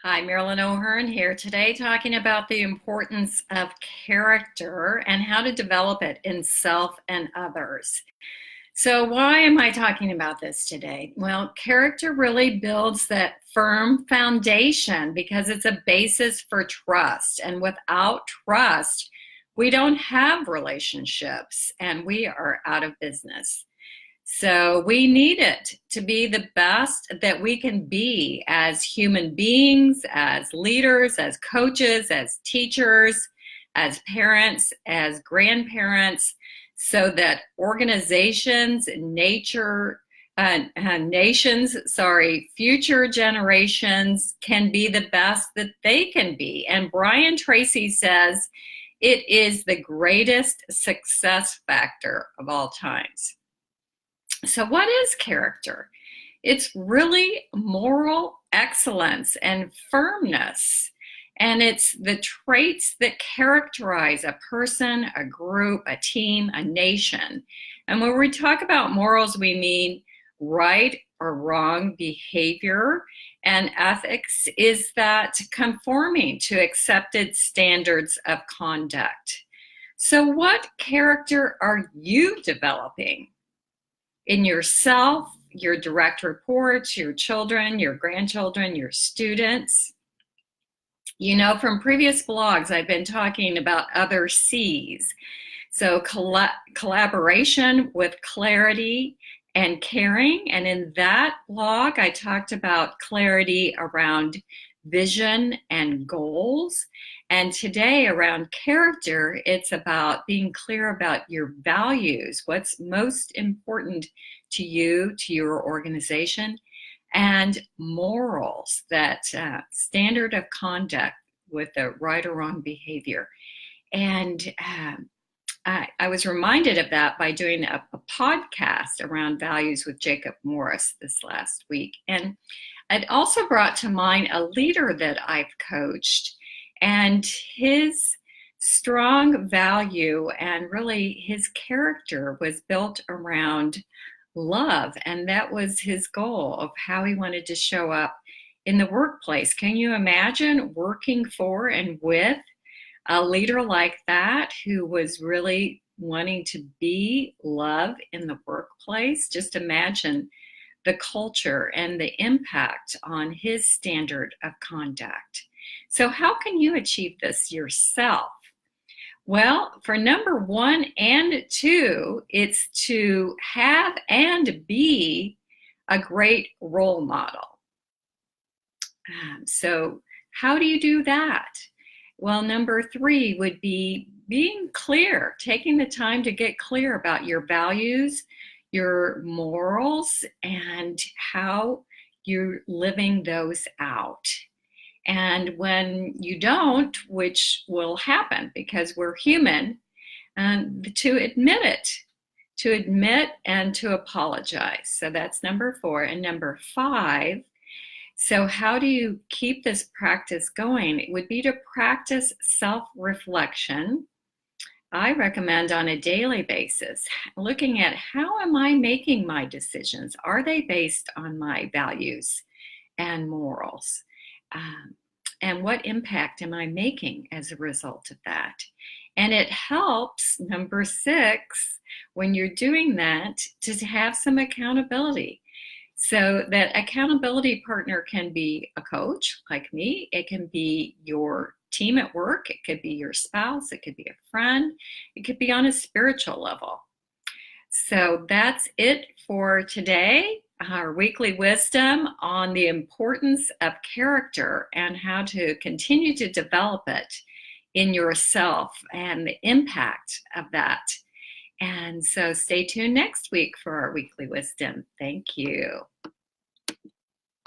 Hi, Marilyn O'Hearn here today talking about the importance of character and how to develop it in self and others. So, why am I talking about this today? Well, character really builds that firm foundation because it's a basis for trust. And without trust, we don't have relationships and we are out of business. So we need it to be the best that we can be as human beings, as leaders, as coaches, as teachers, as parents, as grandparents, so that organizations, future generations can be the best that they can be. And Brian Tracy says it is the greatest success factor of all times. So, what is character? It's really moral excellence and firmness. And it's the traits that characterize a person, a group, a team, a nation. And when we talk about morals, we mean right or wrong behavior. And ethics is that conforming to accepted standards of conduct. So, what character are you developing? In yourself, your direct reports, your children, your grandchildren, your students. You know, from previous blogs, I've been talking about other C's. So collaboration with clarity and caring. And in that blog, I talked about clarity around vision and goals. And today around character, it's about being clear about your values, what's most important to you, to your organization, and morals, that standard of conduct with the right or wrong behavior. And I was reminded of that by doing a podcast around values with Jacob Morris this last week. And it also brought to mind a leader that I've coached, and his strong value and really his character was built around love. And that was his goal of how he wanted to show up in the workplace. Can you imagine working for and with a leader like that who was really wanting to be love in the workplace? Just imagine the culture and the impact on his standard of conduct. So, how can you achieve this yourself? Well, for number 1 and 2, it's to have and be a great role model. So, how do you do that? Well, number 3 would be being clear, taking the time to get clear about your values, your morals, and how you're living those out. And when you don't, which will happen because we're human, to admit it, to admit and to apologize. So that's number 4. And number 5, so how do you keep this practice going? It would be to practice self-reflection. I recommend on a daily basis, looking at how am I making my decisions? Are they based on my values and morals? And what impact am I making as a result of that? And it helps, number 6, when you're doing that, to have some accountability. So that accountability partner can be a coach like me. It can be your team at work. It could be your spouse. It could be a friend. It could be on a spiritual level. So that's it for today. Our weekly wisdom on the importance of character and how to continue to develop it in yourself and the impact of that. And so stay tuned next week for our weekly wisdom. Thank you.